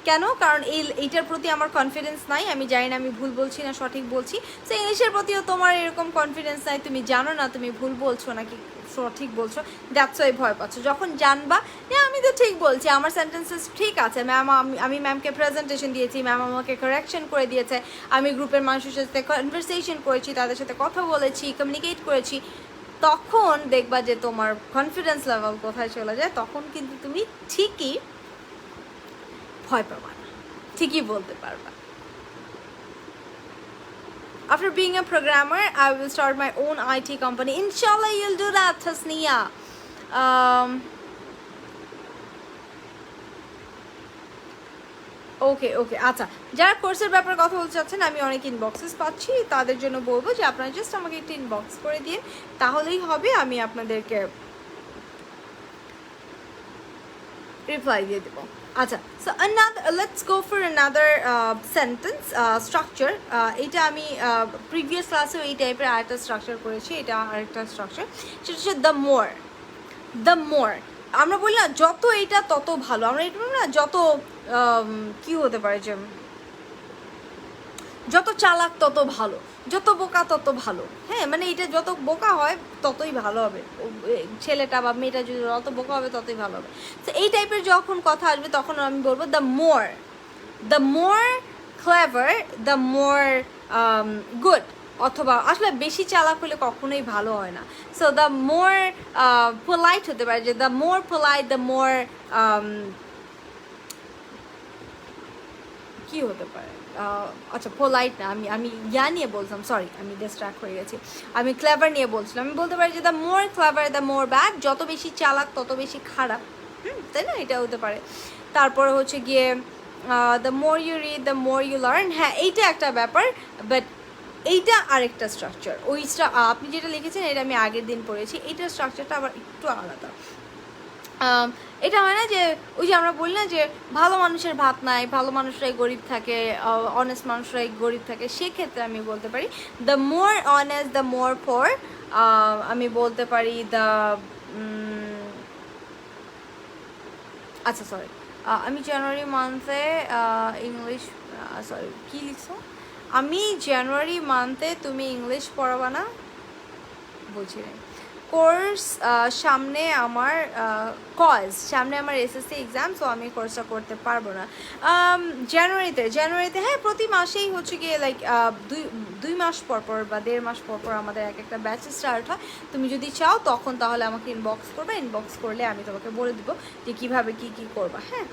কেন? কারণ এইটার প্রতি আমার কনফিডেন্স নাই, আমি জানি না আমি ভুল বলছি না সঠিক বলছি। সো ইংলিশের প্রতিও তোমার এরকম কনফিডেন্স নাই, তুমি জানো না তুমি ভুল বলছো নাকি সঠিক বলছো, দ্যাটস ওয়াই ভয় পাচ্ছ। যখন জানবা যে আমি তো ঠিক বলছি, আমার সেন্টেন্সেস ঠিক আছে, ম্যাম আমি ম্যামকে প্রেজেন্টেশন দিয়েছি, ম্যাম আমাকে কারেকশন করে দিয়েছে, আমি গ্রুপের মানুষের সাথে কনভারসেশন করেছি, তাদের সাথে কথা বলেছি, কমিউনিকেট করেছি, তখন দেখবা যে তোমার কনফিডেন্স লেভেল কোথায় চলে যায়। তখন কিন্তু তুমি ঠিকই ভয় পাবা না, ঠিকই বলতে পারবা। After being a programmer, I will start my own IT company. Inshallah, you'll do that, Tasniya. ওকে ওকে, আচ্ছা, যারা কোর্সের ব্যাপারে কথা বলতে চাচ্ছেন, আমি অনেক ইনবক্সেস পাচ্ছি, তাদের জন্য বলবো যে আপনারা জাস্ট আমাকে একটা ইনবক্স করে দিন, তাহলেই হবে, আমি আপনাদেরকে রিপ্লাই দিয়ে দেবো। আচ্ছা, so let's go for another sentence structure. এটা আমি প্রিভিয়াস ক্লাসেও এই টাইপের আরেকটা স্ট্রাকচার করেছি, এটা আরেকটা স্ট্রাকচার, সেটা হচ্ছে দ্য মোর। দ্য মোর, আমরা বলি না যত এটা তত ভালো, আমরা এটা না যত কি হতে পারে যে যত চালাক তত ভালো, যত বোকা তত ভালো। হ্যাঁ, মানে এটা যত বোকা হয় ততই ভালো হবে, ছেলেটা বা মেয়েটা যদি যত বোকা হবে ততই ভালো হবে। তো এই টাইপের যখন কথা আসবে তখন আমি বলবো the more clever, the more good, অথবা আসলে বেশি চালাক হলে কখনোই ভালো হয় না। সো দ্য মোর পোলাইট হতে পারে, যে the more polite, the more কি হতে পারে, আচ্ছা পোলাইট না, আমি ইয়া নিয়ে বলছিলাম, সরি আমি ডিস্ট্র্যাক্ট হয়ে গেছি, আমি ক্লেভার নিয়ে বলছিলাম। আমি বলতে পারি যে the more clever the more bad, যত বেশি চালাক তত বেশি খারাপ, তাই না, এটা হতে পারে। তারপরে হচ্ছে গিয়ে the more you read the more you learn, হ্যাঁ এইটা একটা ব্যাপার, বাট এইটা আরেকটা স্ট্রাকচার। আপনি যেটা লিখেছেন এটা আমি আগের দিন পড়েছি, এইটার স্ট্রাকচারটা আবার একটু আলাদা। এটা হয় না যে ওই যে আমরা বলি না যে ভালো মানুষের ভাত নাই, ভালো মানুষরাই গরিব থাকে, অনেস্ট মানুষরাই গরিব থাকে, সেক্ষেত্রে আমি বলতে পারি the more honest the more poor. আমি বলতে পারি দ্য আচ্ছা সরি, আমি জানুয়ারি মান্থে ইংলিশ, সরি কী লিখছো, আমি জানুয়ারি মান্থে তুমি ইংলিশ পড়াবা না, বুঝি নাই। কোর্স সামনে আমার সামনে আমার এসএসসি এক্সাম, সো আমি কোর্সটা করতে পারবো না জানুয়ারিতে। হ্যাঁ, প্রতি মাসেই হচ্ছে গিয়ে লাইক দুই মাস পর বা 1.5 মাস পর আমাদের একটা ব্যাচ স্টার্ট হয়। তুমি যদি চাও তখন তাহলে আমাকে ইনবক্স করবে, ইনবক্স করলে আমি তোমাকে বলে দিব যে কীভাবে কী করবা। হ্যাঁ,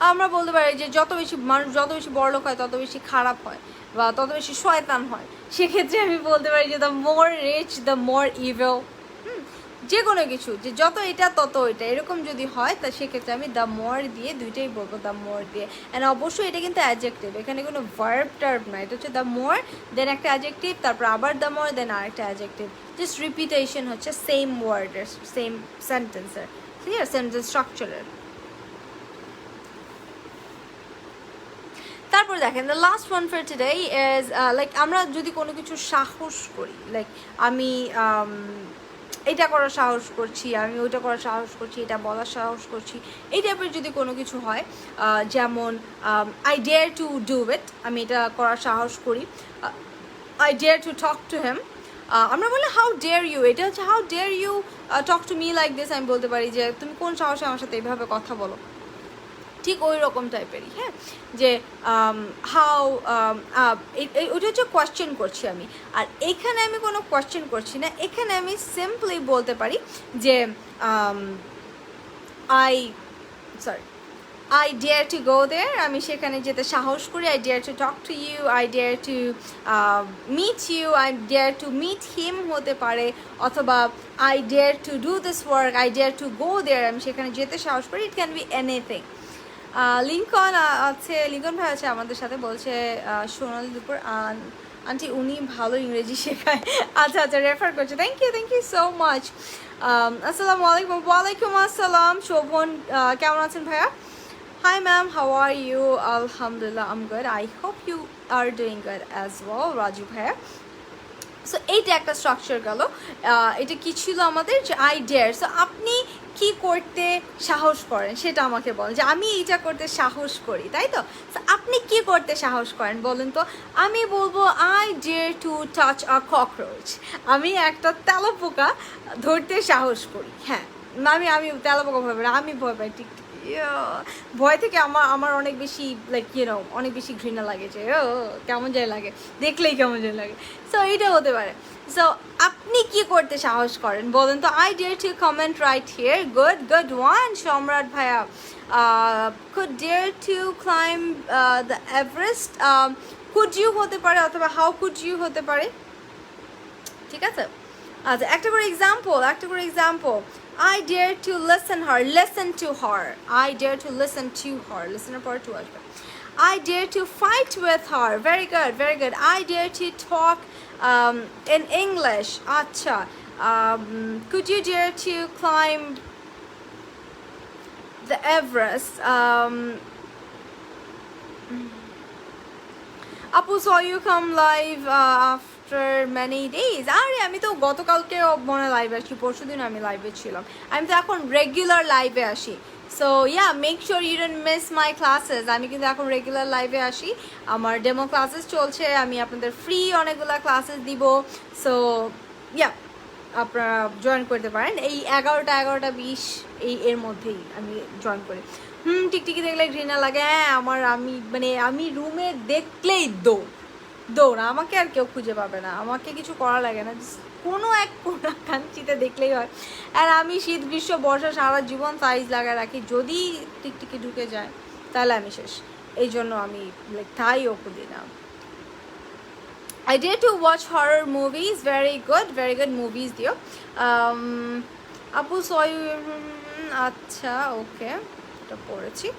আমরা বলতে পারি যে যত বেশি মানুষ যত বেশি বড়লোক হয় তত বেশি খারাপ হয় বা তত বেশি শয়তান হয়। সেক্ষেত্রে আমি বলতে পারি যে the more reach the more evil, যে কোনো কিছু যে যত এটা তত এটা, এরকম যদি হয় তা সেক্ষেত্রে আমি দ্য মোর দিয়ে দুইটাই বলবো, দ্য মোর দিয়ে। অ্যান্ড অবশ্যই এটা কিন্তু অ্যাডজেক্টিভ, এখানে কোনো ভার্ব টার্ব না, এটা হচ্ছে দ্য মোর দেন একটা অ্যাডজেক্টিভ, তারপর আবার দ্য মোর দেন আরেকটা অ্যাডজেক্টিভ, জাস্ট রিপিটেশন হচ্ছে সেম ওয়ার্ডের সেম সেন্টেন্সের, ঠিক আছে, সেন্টেন্স স্ট্রাকচারের। তারপর দেখেন the last one for today is like আমরা যদি কোনো কিছু সাহস করি, লাইক আমি এটা করার সাহস করছি, আমি ওইটা করার সাহস করছি, এটা বলার সাহস করছি, এই টাইপের যদি কোনো কিছু হয়, যেমন I dare to do it, আমি এটা করার সাহস করি, I dare to talk to him. আমরা বলি হাউ ডেয়ার ইউ, এটা হচ্ছে how dare you talk to me like this, আমি বলতে পারি যে তুমি কোন সাহসে আমার সাথে এইভাবে কথা বলো, ঠিক ওই রকম টাইপেরই। হ্যাঁ, যে হাউ ওইটা হচ্ছে কোয়েশ্চেন করছি আমি, আর এখানে আমি কোনো কোয়েশ্চেন করছি না, এখানে আমি সিম্পলি বলতে পারি যে I dare to go there, আমি সেখানে যেতে সাহস করি। I dare to talk to you, I dare to meet you, I dare to meet him হতে পারে, অথবা I dare to do this work, I dare to go there, আমি সেখানে যেতে সাহস করি। It can be anything. Lincoln আছে, Lincoln ভাই আছে আমাদের সাথে, বলছে সোনালি দুপুর আন্টি উনি ভালো ইংরেজি শেখায়। আচ্ছা আচ্ছা, রেফার করছে, থ্যাংক ইউ সো মাচ। আসসালামু আলাইকুম। ওয়ালাইকুম আসসালাম শোভন, কেমন আছেন ভাইয়া? Hi ma'am, how are you? Alhamdulillah, I'm good. I hope you are doing good as well, Raju bhaiya. So এইটা একটা স্ট্রাকচার গেল। এটা কি ছিল আমাদের, যে আই ডেয়ার। সো আপনি কি করতে সাহস করেন সেটা আমাকে বলেন, যে আমি এইটা করতে সাহস করি, তাই তো? সো আপনি কি করতে সাহস করেন বলেন তো? আমি বলবো I dare to touch a cockroach, আমি একটা তেলাপোকা ধরতে সাহস করি। হ্যাঁ, আমি তেলাপোকা ভয় পাই, আমি ভয় পাই ঠিক। ভয় থেকে আমার অনেক বেশি লাইক অনেক বেশি ঘৃণা লাগে, যে কেমন যায় লাগে, দেখলেই কেমন যায় লাগে। সো এইটা হতে পারে। সো আপনি কি করতে সাহস করেন বলেন তো? I dare to comment right here. Good one Samrat ভাইয়া। Could dare to climb the Everest, could you হতে পারে, অথবা হাউ কুড ইউ হতে পারে, ঠিক আছে? আচ্ছা, একটা করে example. I dare to listen to her. I dare to listen to her. Listener পরে to আসবে। I dare to fight with her. Very good. I dare to talk in English. আচ্ছা, could you dare to climb the Everest? Apu saw you come live after many days. আরে আমি তো গতকালকে মনে লাইভে আসি, পরশু দিন আমি লাইভে ছিলাম। আমি তো এখন রেগুলার লাইভে আসি। So yeah, make sure you don't miss my classes. আমি কিন্তু এখন রেগুলার লাইভে আসি, আমার ডেমো ক্লাসেস চলছে, আমি আপনাদের ফ্রি অনেকগুলো ক্লাসেস দিব। সো ইয়া, আপনারা জয়েন করতে পারেন। এই 11টা-11টা-20 এর মধ্যেই আমি জয়েন করি। টিকটিকি দেখলে ঘৃণা লাগে। হ্যাঁ, আমি রুমে দেখলেই দৌড়, আমাকে আর কেউ খুঁজে পাবে না, আমাকে কিছু করা লাগে না, কোনো এক কোনা কাঞ্চিতে দেখলেই হয়। আর আমি শীত গ্রীষ্ম বর্ষা সারা জীবন সাইজ লাগায় রাখি, যদি টিকটিকি ঢুকে যায় তাহলে আমি শেষ। এই জন্য আমি তাই ওকে দিই না। I dare to watch horror movies. Very good movies দিও। আপু সয়, আচ্ছা ওকে, এটা পড়েছি।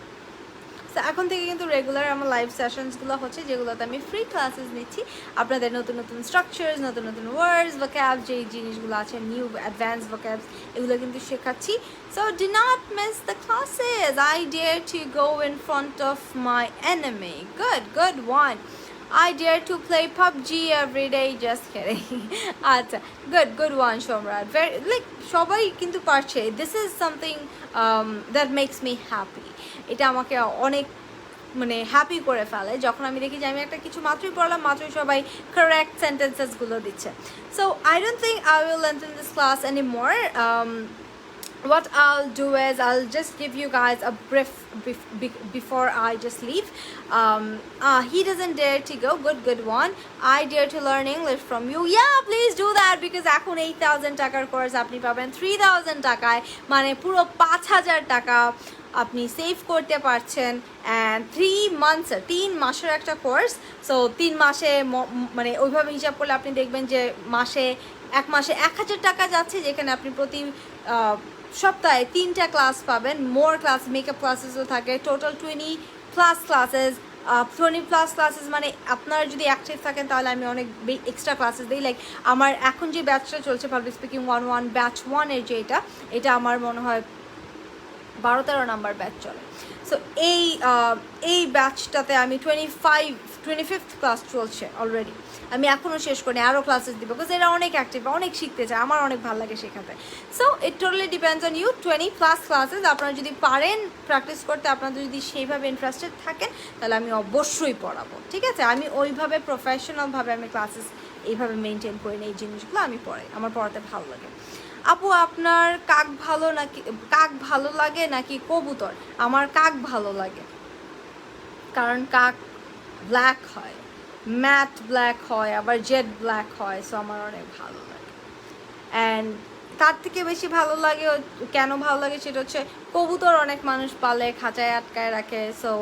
তো এখন থেকে কিন্তু রেগুলার আমার লাইভ সেশনসগুলো হচ্ছে, যেগুলোতে আমি ফ্রি ক্লাসেস নিচ্ছি, আপনাদের নতুন স্ট্রাকচার্স, নতুন ওয়ার্ডস, ভোক্যাবস, যেই জিনিসগুলো আছে নিউ অ্যাডভান্স ভোক্যাবস, এগুলো কিন্তু শেখাচ্ছি। So do not miss the classes. I dare to go in front of my enemy. Good one. I dare to play PUBG every day. Just kidding. আচ্ছা, good one সম্রাট। Very সবাই কিন্তু পারছে। This is something that makes me happy. এটা আমাকে অনেক happy করে ফেলে যখন আমি দেখি যে আমি একটা কিছু মাত্রই পড়লাম, মাত্রই সবাই কারেক্ট সেন্টেন্সেসগুলো দিচ্ছে। So I don't think I will lengthen this class anymore. What I'll do is I'll just give you guys a brief before I just leave. He doesn't dare to go. Good one. I dare to learn English from you. Yeah, please do that, because এখন 8,000 টাকার course আপনি পাবেন 3,000 টাকায়, মানে পুরো 5,000 টাকা আপনি save করতে পারছেন। অ্যান্ড 3 মাসের একটা কোর্স। সো 3 মাসে ওইভাবে হিসাব করলে আপনি দেখবেন যে এক মাসে 1,000 টাকা যাচ্ছে, যেখানে আপনি প্রতি সপ্তাহে 3টা ক্লাস পাবেন। মোর ক্লাস, মেকআপ ক্লাসেসও থাকে, টোটাল 20+ ক্লাসেস। 20+ ক্লাসেস মানে আপনারা যদি অ্যাক্টিভ থাকেন তাহলে আমি অনেক এক্সট্রা ক্লাসেস দিই। লাইক আমার এখন যে ব্যাচটা চলছে পাবলিক স্পিকিং 101 ব্যাচ 1 এর, যে এটা আমার মনে হয় 12-13 নাম্বার ব্যাচ চলে। সো এই ব্যাচটাতে আমি 25th ক্লাস চলছে অলরেডি। আমি এখনও শেষ করি, আরও ক্লাসেস দিব, বিকজ এরা অনেক অ্যাক্টিভ, অনেক শিখতে চায়, আমার অনেক ভালো লাগে শেখাতে। So it totally depends on you. 20+ classes আপনারা যদি পারেন প্র্যাকটিস করতে, আপনাদের যদি সেইভাবে ইন্টারেস্টেড থাকেন, তাহলে আমি অবশ্যই পড়াবো, ঠিক আছে? আমি ওইভাবে প্রফেশনালভাবে আমি ক্লাসেস এইভাবে মেনটেন করি না, এই জিনিসগুলো আমি পড়াই, আমার পড়াতে ভালো লাগে। আপু আপনার কাক ভালো লাগে নাকি কবুতর? আমার কাক ভালো লাগে, কারণ কাক ব্ল্যাক হয়, ম্যাট ব্ল্যাক হয়, আবার জেড ব্ল্যাক হয়। সো আমার অনেক ভালো লাগে। অ্যান্ড তার থেকে বেশি ভালো লাগে, কেন ভালো লাগে সেটা হচ্ছে কবুতর অনেক মানুষ পালে, খাঁচায় আটকায় রাখে। সো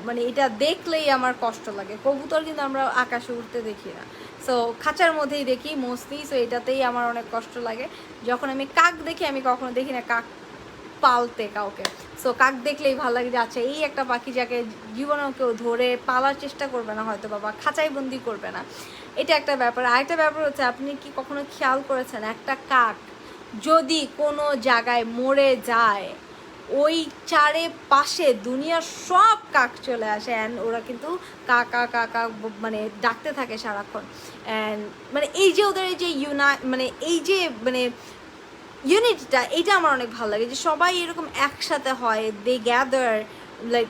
মানে এটা দেখলেই আমার কষ্ট লাগে। কবুতর কিন্তু আমরা আকাশে উঠতে দেখি না, সো খাঁচার মধ্যেই দেখি মোস্টলি। সো এটাতেই আমার অনেক কষ্ট লাগে। যখন আমি কাক দেখি, আমি কখনো দেখি না কাক পালতে কাউকে। সো কাক দেখলেই ভালো লাগে যে আচ্ছা এই একটা পাখি যাকে জীবনেও কেউ ধরে পালার চেষ্টা করবে না হয়তো, বাবা খাঁচাই বন্দি করবে না। এটা একটা ব্যাপার। আরেকটা ব্যাপার হচ্ছে, আপনি কি কখনো খেয়াল করেছেন একটা কাক যদি কোনো জায়গায় মরে যায়, ওই চারিপাশে দুনিয়ার সব কাক চলে আসে অ্যান্ড ওরা কিন্তু কাকা কাকা মানে ডাকতে থাকে সারাক্ষণ। অ্যান্ড মানে এই যে ওদের এই যে মানে এই যে মানে ইউনিটিটা, এইটা আমার অনেক ভালো লাগে যে সবাই এরকম একসাথে হয়, দে গ্যাদার লাইক।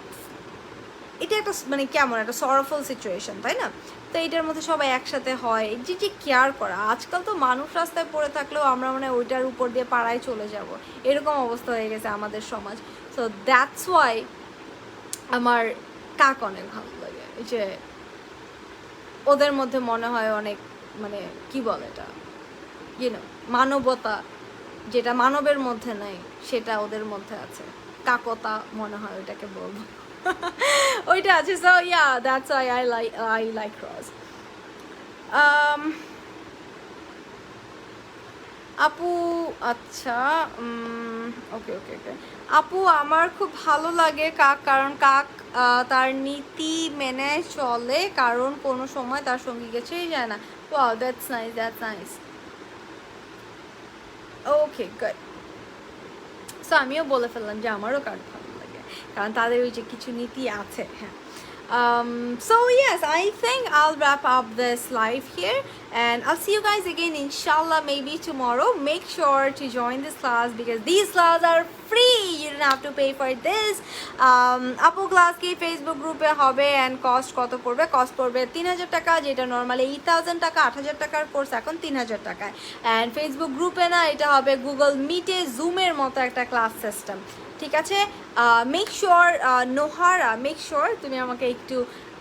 এটা একটা মানে কেমন একটা সরফুল সিচুয়েশন, তাই না? তো এটার মধ্যে সবাই একসাথে হয়, যে কেয়ার করা। আজকাল তো মানুষ রাস্তায় পড়ে থাকলেও আমরা মানে ওইটার উপর দিয়ে পাড়ায় চলে যাব, এরকম অবস্থা হয়ে গেছে আমাদের সমাজ। সো দ্যাটস ওয়াই আমার কাক অনেক ভালো লাগে, যে ওদের মধ্যে মনে হয় অনেক মানে কি বলে এটা মানবতা, যেটা মানবের মধ্যে নাই সেটা ওদের মধ্যে আছে। কাকতা মনে হয় ওইটাকে বলবো। ওইটা আছে। So yeah, that's why I like rose. আপু আচ্ছা, ওকে ওকে ওকে আপু, আমার খুব ভালো লাগে কাক, কারণ কাক তার নীতি মেনে চলে, কারণ কোনো সময় তার সঙ্গী গেছেই যায় না। Wow, that's nice, that's nice. Okay good. So আমিও বলে ফেললাম যে আমারও কাক ভালো লাগে, কারণ তাদের ওই যে কিছু নীতি আছে। হ্যাঁ। So yes, I think I'll wrap up this live here, and I'll see you guys again inshallah maybe tomorrow. Make sure to join this class because these classes are free, you don't have to pay for this. Apu class ki Facebook group e hobe, and cost koto porbe? Cost porbe 3000 টাকা, যেটা normally 8000 টাকা। 8000 টাকার course এখন 3000 টাকায়। and Facebook group e না, এটা হবে Google Meet এ Zoom এর মতো একটা ক্লাস সিস্টেম, ঠিক আছে? মেক শিওর নোহারা, মেক শিওর তুমি আমাকে একটু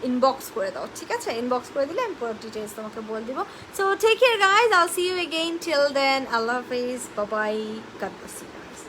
ইনবক্স করে দাও, ঠিক আছে? ইনবক্স করে দিলে আমি পুরো ডিটেলস তোমাকে বলে দিব। So take care guys, I'll see you again, till then আল্লাহ হাফিজ, bye bye, God bless you guys.